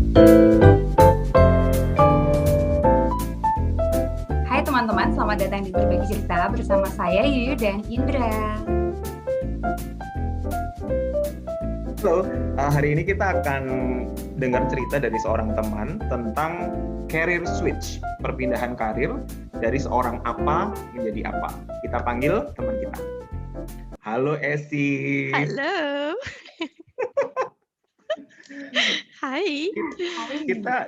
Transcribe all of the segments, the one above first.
Hai teman-teman, selamat datang di Berbagi Cerita bersama saya Yuyu dan Indra. Halo, hari ini kita akan dengar cerita dari seorang teman tentang career switch, perpindahan karir dari seorang apa menjadi apa. Kita panggil teman kita. Halo Esi. Halo. Hai.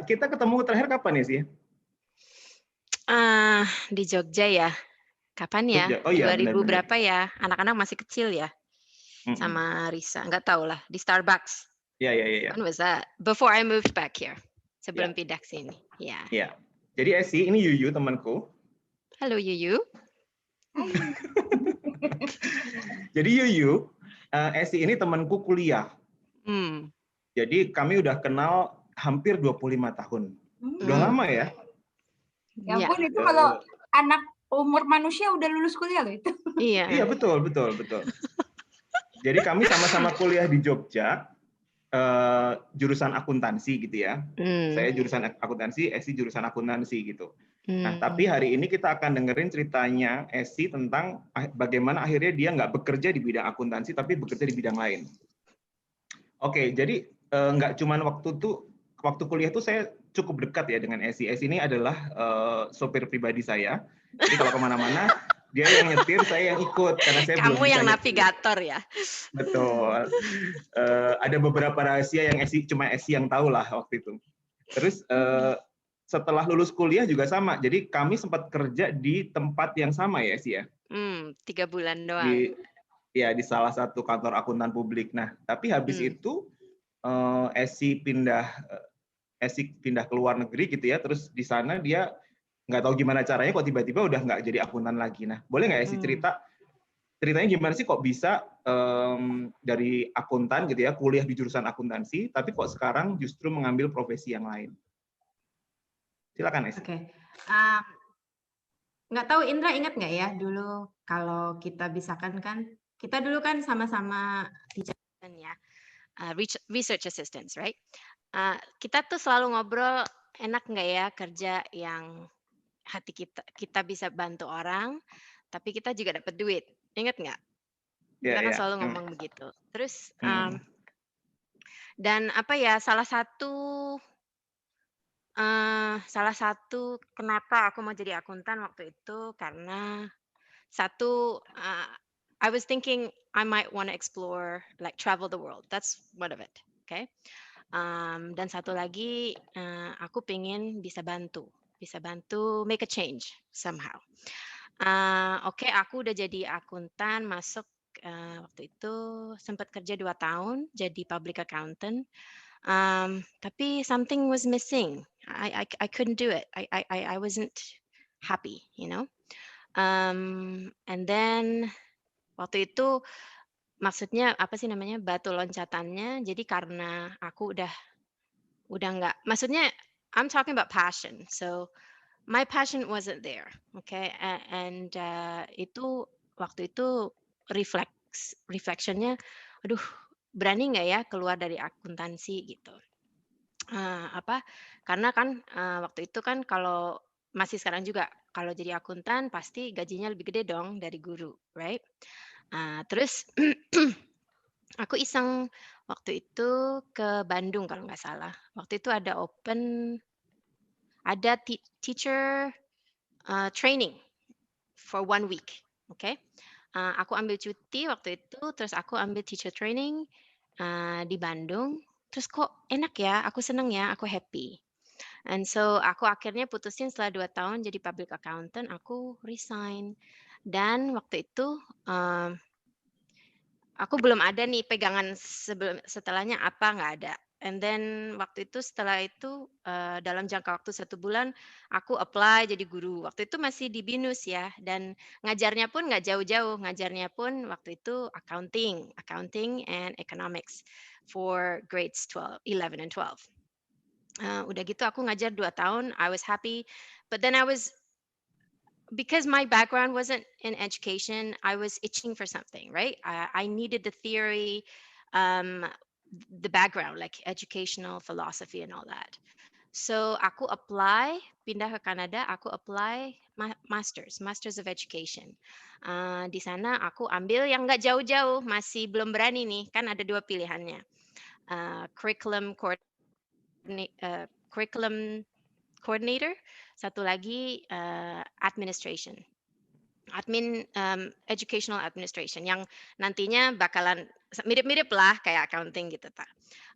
Kita ketemu terakhir kapan ya sih? Di Jogja ya. Kapan ya? Jogja. Oh iya, 2000 benar-benar. berapa ya? Anak-anak masih kecil ya. Sama Risa, nggak tahu lah. Di Starbucks. Iya. When was that? Before I moved back here. Sebelum pindah ke sini. Ya. Iya. Jadi Esi, ini Yuyu temanku. Halo Yuyu. Jadi Yuyu, Esi ini temanku kuliah. Jadi kami udah kenal hampir 25 tahun. Udah lama ya? Ya ampun, itu kalau anak umur manusia udah lulus kuliah loh itu. Iya, betul. Jadi kami sama-sama kuliah di Jogja, jurusan akuntansi gitu ya. Saya jurusan akuntansi, Esi jurusan akuntansi gitu. Nah, tapi hari ini kita akan dengerin ceritanya Esi tentang bagaimana akhirnya dia nggak bekerja di bidang akuntansi, tapi bekerja di bidang lain. Oke, jadi nggak cuma waktu kuliah tuh saya cukup dekat ya dengan Esi. Esi ini adalah sopir pribadi saya. Jadi kalau kemana-mana, dia yang nyetir, saya yang ikut karena saya belum Kamu bisa yang nyetir. navigator ya. Betul. Ada beberapa rahasia yang cuma Esi yang tahu lah waktu itu. Terus setelah lulus kuliah juga sama. Jadi kami sempat kerja di tempat yang sama ya Esi ya. 3 bulan doang. Di salah satu kantor akuntan publik. Nah, tapi habis itu Esi pindah ke luar negeri gitu ya. Terus di sana dia nggak tahu gimana caranya kok tiba-tiba udah nggak jadi akuntan lagi. Nah, boleh nggak Esi ceritanya gimana sih kok bisa dari akuntan gitu ya, kuliah di jurusan akuntansi, tapi kok sekarang justru mengambil profesi yang lain? Silakan Esi. Oke. Nggak tahu Indra ingat nggak ya dulu kalau kita bisakan kan kita dulu kan sama-sama teacher Ya. Research assistants, right? Kita tuh selalu ngobrol, enak nggak ya kerja yang hati kita bisa bantu orang, tapi kita juga dapat duit. Ingat nggak? Kita kan selalu ngomong begitu. Terus dan apa ya, salah satu kenapa aku mau jadi akuntan waktu itu karena I was thinking I might want to explore like travel the world. That's one of it. Okay. Dan satu lagi aku pengen bisa bantu make a change somehow. Oke, aku udah jadi akuntan, masuk waktu itu sempat kerja 2 tahun jadi public accountant. Tapi something was missing. I couldn't do it. I wasn't happy, you know. And then waktu itu maksudnya apa sih namanya batu loncatannya. Jadi karena aku udah nggak, maksudnya I'm talking about passion. So my passion wasn't there, okay. And itu waktu itu reflectionnya, aduh berani nggak ya keluar dari akuntansi gitu. Karena kan waktu itu kan kalau masih sekarang juga kalau jadi akuntan pasti gajinya lebih gede dong dari guru, right? Terus aku iseng waktu itu ke Bandung kalau nggak salah. Waktu itu ada teacher training for 1 week, okay? Aku ambil cuti waktu itu, terus aku ambil teacher training di Bandung. Terus kok enak ya, aku seneng ya, aku happy. And so aku akhirnya putusin setelah 2 tahun jadi public accountant, aku resign. Dan waktu itu aku belum ada nih pegangan setelahnya apa, nggak ada. And then waktu itu setelah itu dalam jangka waktu 1 bulan aku apply jadi guru. Waktu itu masih di BINUS ya, dan ngajarnya pun nggak jauh-jauh. Ngajarnya pun waktu itu accounting and economics for grades 11 and 12. Udah gitu aku ngajar 2 tahun, I was happy, but then because my background wasn't in education, I was itching for something, right? I needed the theory. the background, like educational philosophy and all that. So aku pindah ke Kanada, aku apply Masters of Education. Di sana aku ambil yang nggak jauh-jauh, masih belum berani nih, kan ada 2 pilihannya. Curriculum coordinator, satu lagi administration. Educational administration yang nantinya bakalan mirip-mirip lah kayak accounting gitu, Pak.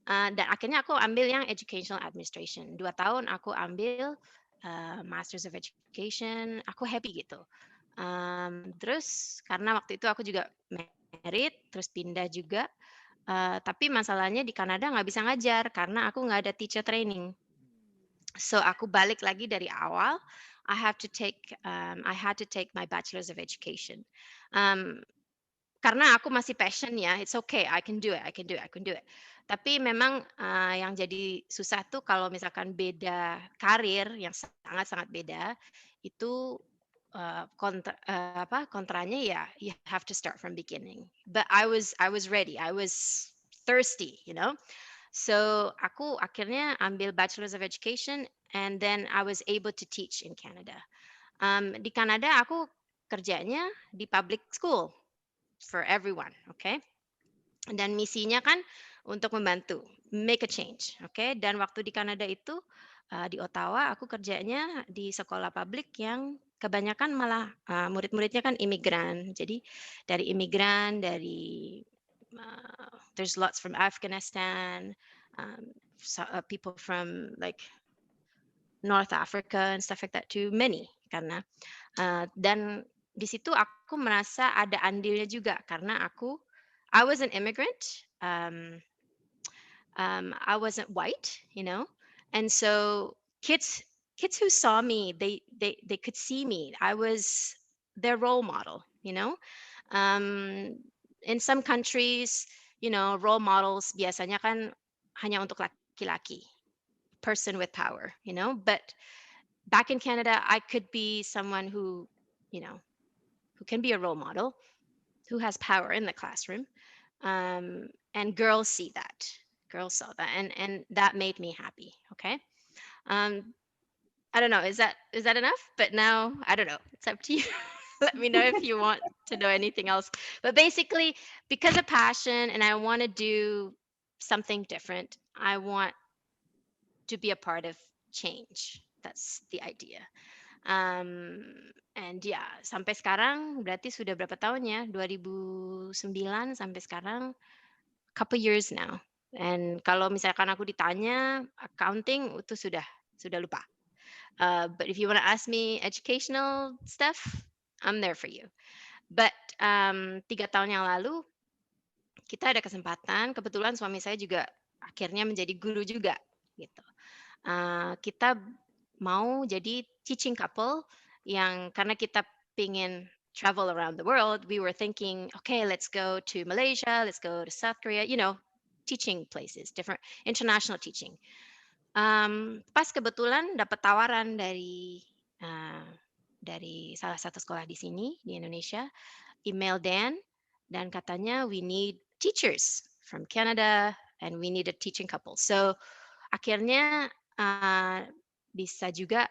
Dan akhirnya aku ambil yang educational administration. 2 tahun aku ambil Masters of Education, aku happy gitu. Terus karena waktu itu aku juga married, terus pindah juga. Tapi masalahnya di Kanada nggak bisa ngajar karena aku nggak ada teacher training. So aku balik lagi dari awal. I had to take my Bachelor's of Education. Karena aku masih passion ya, it's okay, I can do it. Tapi memang yang jadi susah tuh kalau misalkan beda karir yang sangat-sangat beda, itu kontranya ya, you have to start from beginning. But I was ready, I was thirsty, you know. So aku akhirnya ambil Bachelor's of Education, and then I was able to teach in Canada. Di Kanada aku kerjanya di public school for everyone, okay? Dan misinya kan untuk membantu, make a change, okay? Dan waktu di Kanada itu di Ottawa aku kerjanya di sekolah publik yang kebanyakan malah murid-muridnya kan imigran. Jadi dari imigran, there's lots from Afghanistan, people from like North Africa and stuff like that too, many karena dan di situ aku merasa ada andilnya juga karena I was an immigrant, I wasn't white, you know, and so kids who saw me, they could see me. I was their role model, you know. In some countries, you know, role models biasanya kan hanya untuk laki-laki, person with power, you know. But back in Canada, I could be someone who, you know, who can be a role model, who has power in the classroom. And girls see that. Girls saw that, and that made me happy. Okay. I don't know. Is that enough? But now I don't know. It's up to you. Let me know if you want to know anything else. But basically, because of passion, and I want to do something different, I want to be a part of change. That's the idea. And yeah, sampai sekarang berarti sudah berapa tahun ya? 2009 sampai sekarang, couple years now. And kalau misalkan aku ditanya accounting, itu sudah lupa. But if you want to ask me educational stuff, I'm there for you. But 3 tahun yang lalu kita ada kesempatan, kebetulan suami saya juga akhirnya menjadi guru juga gitu. Kita mau jadi teaching couple yang karena kita pingin travel around the world, we were thinking, okay, let's go to Malaysia, let's go to South Korea, you know, teaching places, different international teaching. Pas kebetulan dapat tawaran dari salah satu sekolah di sini di Indonesia, email dan katanya we need teachers from Canada and we need a teaching couple. So akhirnya bisa juga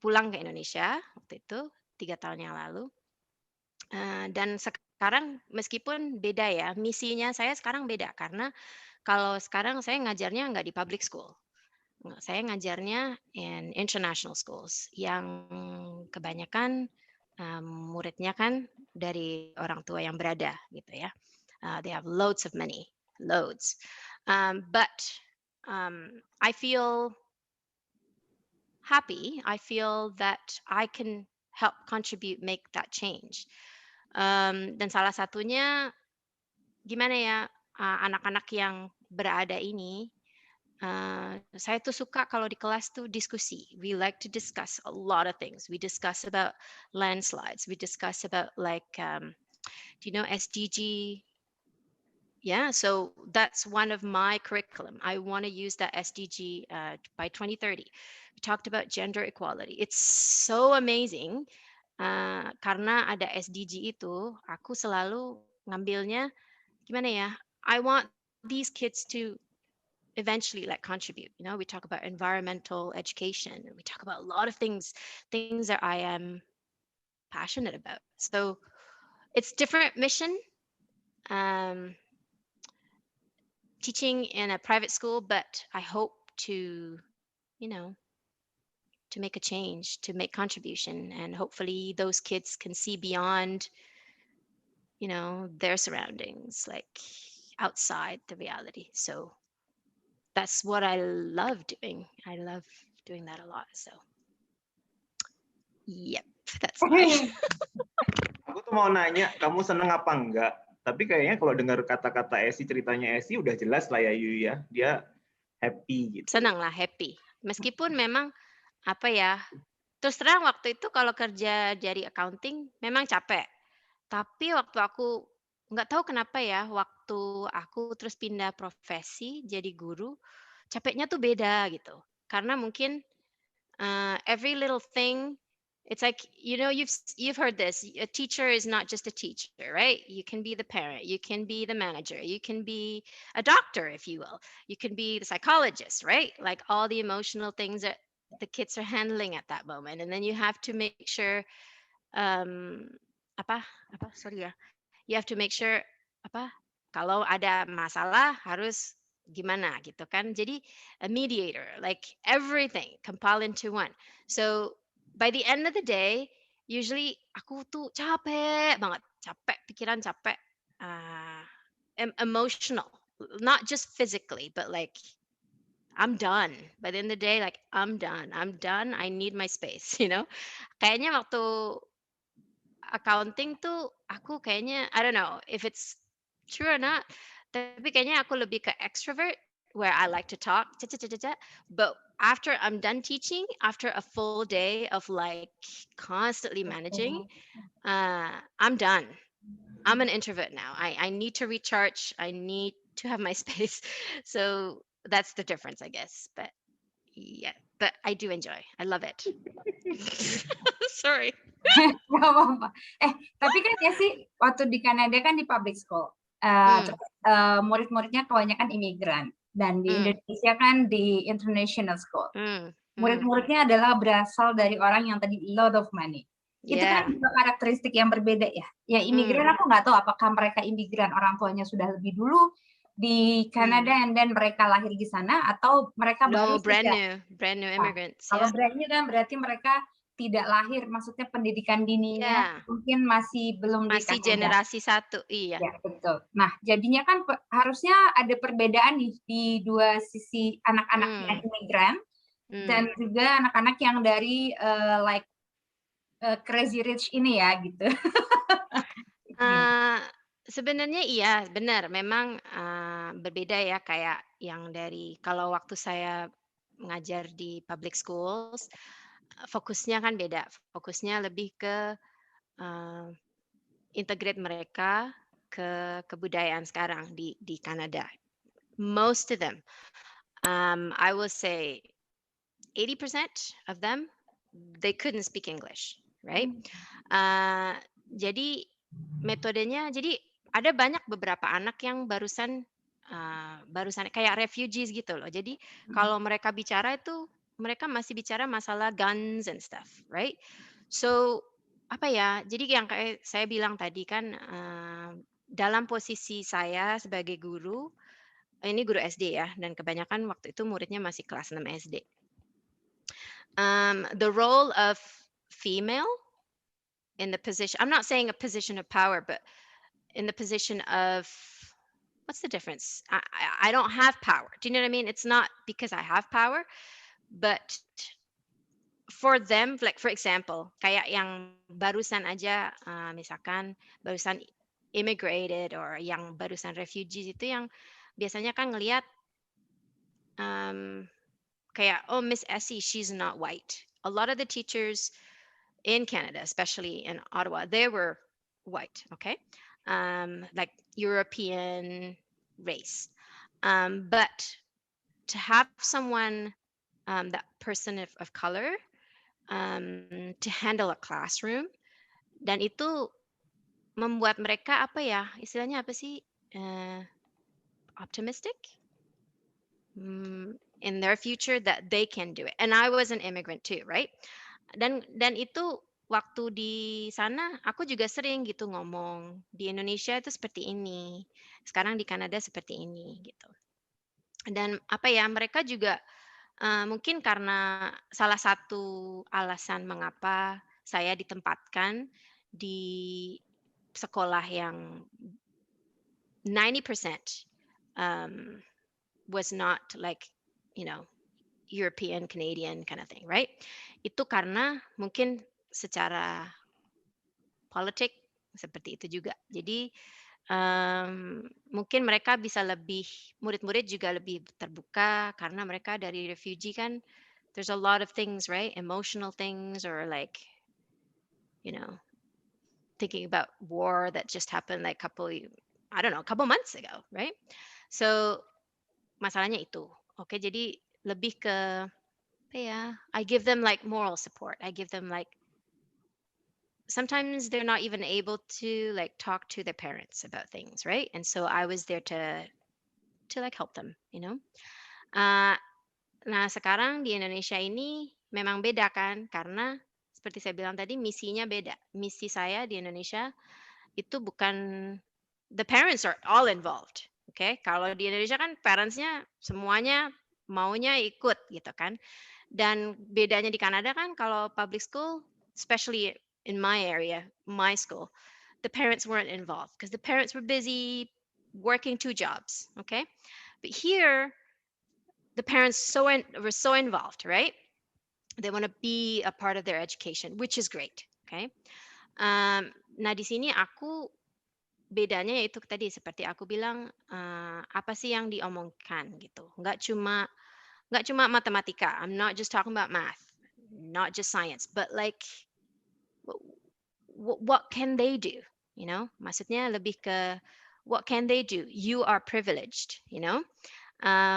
pulang ke Indonesia waktu itu 3 tahun yang lalu. Dan sekarang meskipun beda ya, misinya saya sekarang beda karena kalau sekarang saya ngajarnya nggak di public school. Saya ngajarnya in international schools yang kebanyakan muridnya kan dari orang tua yang berada gitu ya. They have loads of money, loads. But I feel happy. I feel that I can help contribute, make that change. Dan salah satunya gimana ya, anak-anak yang berada ini, saya tuh suka kalau di kelas tuh diskusi. We like to discuss a lot of things. We discuss about landslides. We discuss about like, do you know SDG? Yeah, so that's one of my curriculum. I want to use that SDG by 2030. We talked about gender equality. It's so amazing karena ada SDG itu, aku selalu ngambilnya gimana ya? I want these kids to eventually like contribute. We talk about environmental education, and we talk about a lot of things that I am passionate about. So it's different mission, um, teaching in a private school, but I hope to, you know, to make a change, to make contribution, and hopefully those kids can see beyond, their surroundings, like outside the reality. So that's what I love doing. I love doing that a lot. So, yep, that's mine. Aku tuh mau nanya, kamu seneng apa enggak? Tapi kayaknya kalau dengar kata-kata ceritanya Esi udah jelas lah ya Yu ya. Dia happy gitu. Senang lah, happy. Meskipun memang apa ya, terus terang waktu itu kalau kerja dari accounting memang capek. Tapi waktu aku nggak tahu kenapa ya, waktu aku terus pindah profesi jadi guru, capeknya tuh beda gitu. Karena mungkin every little thing, it's like, you've heard this. A teacher is not just a teacher, right? You can be the parent, you can be the manager, you can be a doctor, if you will. You can be the psychologist, right? Like all the emotional things that the kids are handling at that moment, and then you have to make sure, um, sorry ya, you have to make sure apa kalau ada masalah harus gimana gitu kan. Jadi a mediator, like everything compile into one. So by the end of the day, usually aku tuh capek banget, capek pikiran, capek emotional, not just physically, but like I'm done. By the end of the day, like I'm done. I need my space, Kayaknya waktu accounting tuh aku kayaknya, I don't know if it's true or not, tapi kayaknya aku lebih ke extrovert where I like to talk, but after I'm done teaching, after a full day of like constantly managing, I'm done. I'm an introvert now. I need to recharge. I need to have my space. So that's the difference, I guess. But yeah, but I do enjoy. I love it. Sorry. Gak apa-apa. Tapi kan ya sih, waktu di Kanada kan di public school, murid-muridnya kebanyakan imigran, dan di Indonesia kan di international school. Murid-muridnya adalah berasal dari orang yang tadi lot of money. Itu kan juga karakteristik yang berbeda ya. Ya imigran aku nggak tahu apakah mereka imigran orang tuanya sudah lebih dulu di Kanada dan mereka lahir di sana, atau mereka baru brand new immigrants. Kalau brand new kan berarti mereka tidak lahir, maksudnya pendidikan dininya mungkin masih belum masih generasi 1, iya. Ya, betul. Nah, jadinya kan harusnya ada perbedaan nih di dua sisi, anak-anak yang imigran dan juga anak-anak yang dari like crazy rich ini ya gitu. Sebenarnya iya, benar. Memang berbeda ya, kayak yang dari kalau waktu saya mengajar di public schools, fokusnya kan beda. Fokusnya lebih ke integrate mereka ke kebudayaan sekarang di Kanada. Most of them, I will say 80% of them, they couldn't speak English, right? Jadi metodenya, jadi ada banyak beberapa anak yang barusan kayak refugees gitu loh. Jadi kalau mereka bicara itu, mereka masih bicara masalah guns and stuff, right? So apa ya? Jadi yang kayak saya bilang tadi kan, dalam posisi saya sebagai guru, ini guru SD ya, dan kebanyakan waktu itu muridnya masih kelas 6 SD. The role of female in the position, I'm not saying a position of power, but in the position of, what's the difference? I don't have power. Do you know what I mean? It's not because I have power, but for them, like for example, kayak yang barusan aja, misalkan barusan immigrated or yang barusan refugees itu yang biasanya kan ngelihat kayak, oh, Miss Essie, she's not white. A lot of the teachers in Canada, especially in Ottawa, they were white, okay? Like European race. But to have someone, that person of color, to handle a classroom, dan itu membuat mereka apa ya, istilahnya apa sih? optimistic in their future that they can do it. And I was an immigrant too, right? Dan itu waktu di sana aku juga sering gitu ngomong, di Indonesia itu seperti ini, sekarang di Kanada seperti ini gitu. Dan apa ya, mereka juga mungkin karena salah satu alasan mengapa saya ditempatkan di sekolah yang 90% was not like, you know, European, Canadian kind of thing, right? Itu karena mungkin secara politik seperti itu juga. Jadi mungkin mereka bisa lebih, murid-murid juga lebih terbuka karena mereka dari refugee kan, there's a lot of things, right? Emotional things or like, you know, thinking about war that just happened like couple months ago, right? So masalahnya itu. Oke, jadi lebih ke apa ya? I give them like moral support. I give them like sometimes they're not even able to like talk to their parents about things, right? And so I was there to like help them, you know. Nah, sekarang di Indonesia ini memang beda kan, karena seperti saya bilang tadi misinya beda. Misi saya di Indonesia itu bukan, the parents are all involved, okay? Kalau di Indonesia kan parentsnya semuanya maunya ikut gitu kan. Dan bedanya di Kanada kan kalau public school, especially in my area, my school, the parents weren't involved because the parents were busy working 2 jobs, okay? But here, the parents were so involved, right? They want to be a part of their education, which is great, okay? Nah, di sini aku bedanya yaitu tadi seperti aku bilang, apa sih yang diomongkan gitu. Nggak cuma matematika. I'm not just talking about math, not just science, but like what can they do? You know, maksudnya lebih ke what can they do? You are privileged, you know.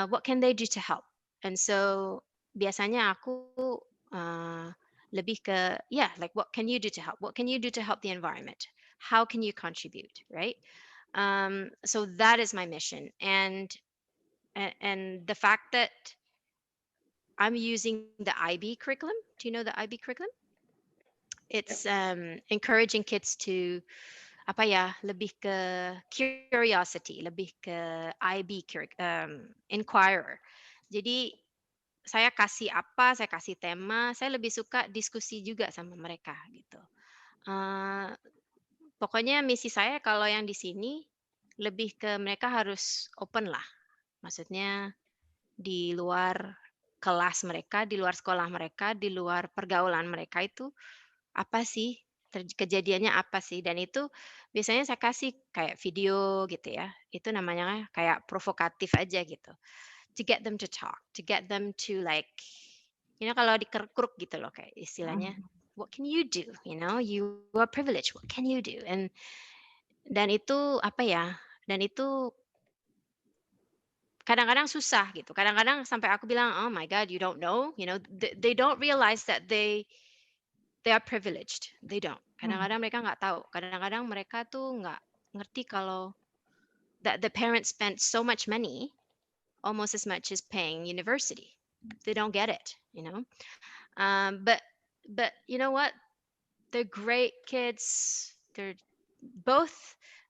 What can they do to help? And so biasanya aku lebih ke like what can you do to help? What can you do to help the environment? How can you contribute, right? So that is my mission, and the fact that I'm using the IB curriculum. Do you know the IB curriculum? It's encouraging kids to apa ya, lebih ke curiosity, lebih ke IB inquirer. Jadi saya kasih apa, saya kasih tema, saya lebih suka diskusi juga sama mereka gitu. Pokoknya misi saya kalau yang di sini lebih ke mereka harus open lah. Maksudnya di luar kelas mereka, di luar sekolah mereka, di luar pergaulan mereka itu apa sih kejadiannya apa sih, dan itu biasanya saya kasih kayak video gitu ya, itu namanya kayak provokatif aja gitu, to get them to talk, to get them to like, you know, kalau dikeruk gitu loh kayak istilahnya, what can you do, you know, you are privileged, what can you do, dan itu apa ya, dan itu kadang-kadang susah gitu, kadang-kadang sampai aku bilang, oh my god, you don't know, you know, they don't realize that they are privileged, they don't. Kadang-kadang mereka nggak tahu, kadang-kadang mereka tuh nggak ngerti kalau that the parents spent so much money, almost as much as paying university. They don't get it, you know. But you know what? They're great kids. They're both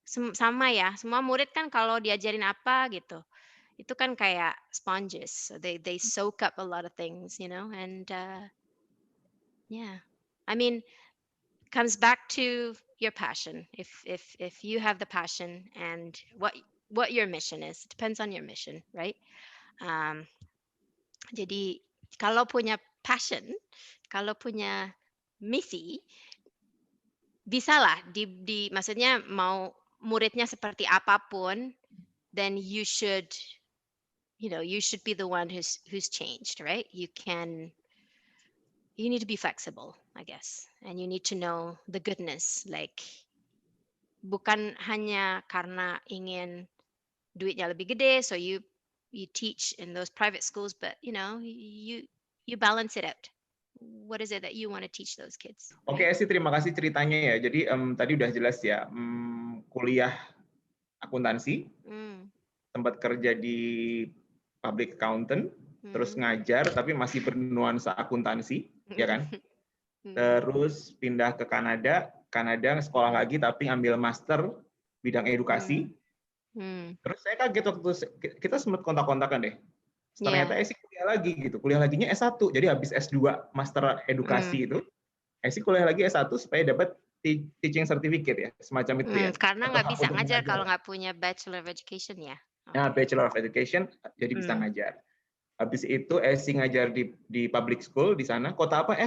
sama ya. Semua murid kan kalau diajarin apa gitu, itu kan kayak sponges. So they soak up a lot of things, you know. And yeah, I mean, comes back to your passion. If you have the passion and what your mission is, it depends on your mission, right? Jadi kalau punya passion, kalau punya misi, bisalah di maksudnya mau muridnya seperti apapun, then you should be the one who's changed, right? You need to be flexible, I guess, and you need to know the goodness, like bukan hanya karena ingin duitnya lebih gede, so you teach in those private schools, but you know, you balance it out. What is it that you want to teach those kids? Oke, Esi, terima kasih ceritanya ya. Jadi tadi udah jelas ya, kuliah akuntansi, sempat kerja di public accountant, terus ngajar tapi masih bernuansa akuntansi, ya kan? Terus pindah ke Kanada sekolah lagi tapi ambil master bidang edukasi. Terus saya kaget waktu kita sempat kontak-kontakan deh. Ternyata Esi kuliah lagi gitu. Kuliah laginya S1. Jadi habis S2 master edukasi itu, Esi kuliah lagi S1 supaya dapat teaching certificate ya, semacam itu ya. Karena nggak bisa ngajar kalau nggak punya Bachelor of Education ya. Nah, Bachelor of Education jadi bisa ngajar. Habis itu Esi ngajar di public school di sana. Kota apa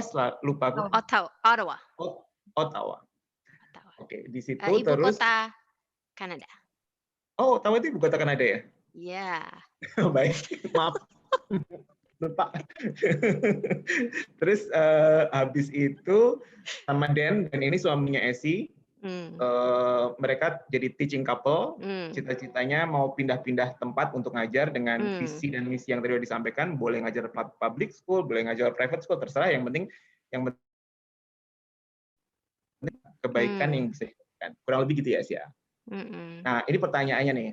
lupa aku. Ottawa. Ottawa. Oke, di situ ibu terus kota Kanada. Oh, Ottawa itu ibu kota Kanada ya? Iya. Baik, maaf. Lupa. Terus habis itu sama Dan ini suaminya Esi. Mereka jadi teaching couple, cita-citanya mau pindah-pindah tempat untuk ngajar dengan visi dan misi yang tadi disampaikan, boleh ngajar public school, boleh ngajar private school, terserah, yang penting kebaikan yang bisa dilakukan. Kurang lebih gitu ya, Sia. Nah, ini pertanyaannya nih,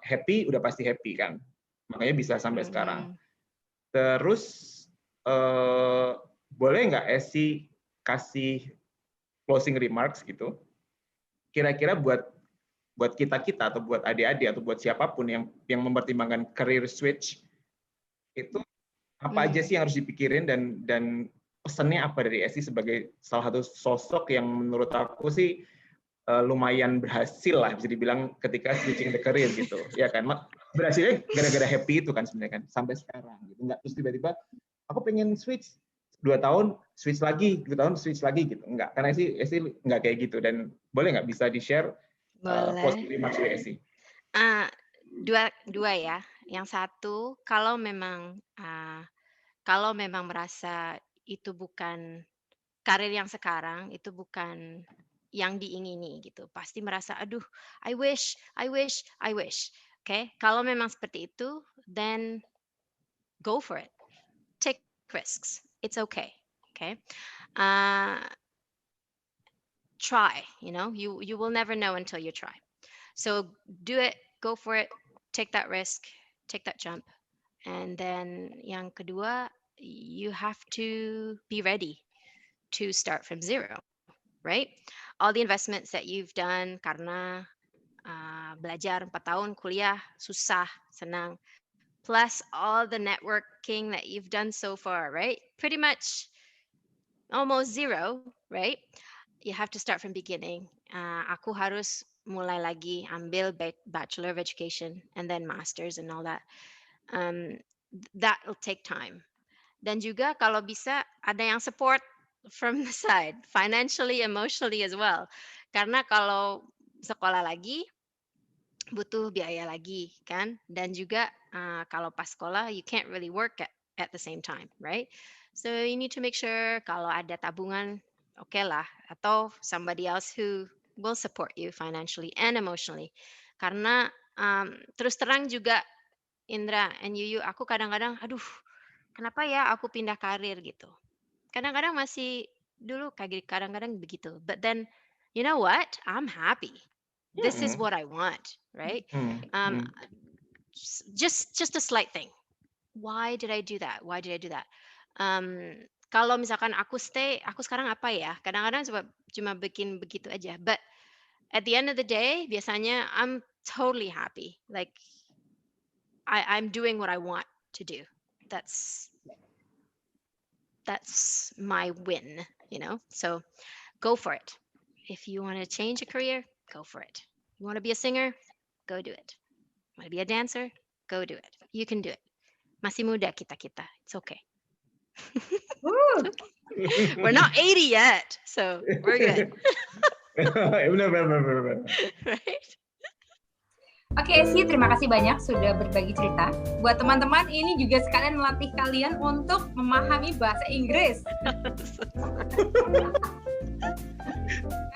happy udah pasti happy kan, makanya bisa sampai sekarang. Terus boleh nggak Esi kasih closing remarks gitu? Kira-kira buat kita atau buat adik-adik atau buat siapapun yang mempertimbangkan career switch itu apa aja sih yang harus dipikirin dan pesannya apa dari Esi sebagai salah satu sosok yang menurut aku sih lumayan berhasil lah bisa dibilang ketika switching the career gitu, ya kan? Berhasilnya gara-gara happy itu kan sebenarnya kan sampai sekarang gitu. Nggak terus tiba-tiba aku pengen switch 2 tahun switch lagi, 2 tahun switch lagi gitu. Enggak, karena Esi nggak kayak gitu. Dan boleh nggak bisa di-share positive remarks dari Esi? Dua ya. Yang satu, kalau memang merasa itu bukan karir yang sekarang, itu bukan yang diingini gitu. Pasti merasa, aduh, I wish. Okay? Kalau memang seperti itu, then go for it. Take risks. It's okay. Okay. Try, you will never know until you try. So do it, go for it, take that risk, take that jump. And then yang kedua, you have to be ready to start from zero, right? All the investments that you've done karena belajar 4 tahun kuliah, susah, senang. Plus all the networking that you've done so far, right? Pretty much almost zero, right? You have to start from beginning. Aku harus mulai lagi ambil Bachelor of Education and then Masters and all that. That will take time. Dan juga kalau bisa ada yang support from the side, financially, emotionally as well. Karena kalau sekolah lagi, butuh biaya lagi kan, dan juga kalau pas sekolah you can't really work at the same time, right? So you need to make sure kalau ada tabungan, okay lah, atau somebody else who will support you financially and emotionally. Karena terus terang juga Indra and Yuyu, aku kadang-kadang aduh kenapa ya aku pindah karir gitu, kadang-kadang masih dulu kayak kadang-kadang begitu, but then you know what, I'm happy. This is what I want, right? Just a slight thing. Why did I do that? Kalau misalkan aku stay, aku sekarang apa ya? Kadang-kadang cuma bikin begitu aja. But at the end of the day, biasanya I'm totally happy. Like I'm doing what I want to do. That's my win, So go for it. If you want to change a career, go for it. You want to be a singer? Go do it. Want to be a dancer? Go do it. You can do it. Masih muda kita. It's okay. We're not 80 yet, so we're good. Benar. Right? Oke, Esi, terima kasih banyak sudah berbagi cerita. Buat teman-teman, ini juga sekalian melatih kalian untuk memahami bahasa Inggris.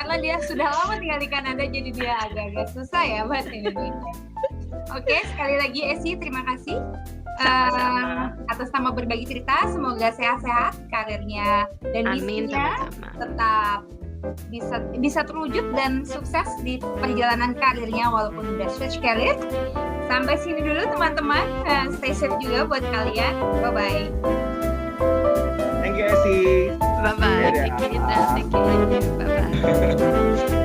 Karena dia sudah lama tinggal di Kanada, jadi dia agak-agak susah ya bahasa Indonesia. Oke, sekali lagi Esi, terima kasih atas nama berbagi cerita. Semoga sehat-sehat karirnya dan misinya tetap bisa terwujud dan sukses di perjalanan karirnya walaupun udah switch career. Sampai sini dulu teman-teman. Stay safe juga buat kalian. Bye-bye. Thank you, Esi. Bye-bye. Thank you, Indra. Thank you. Bye-bye.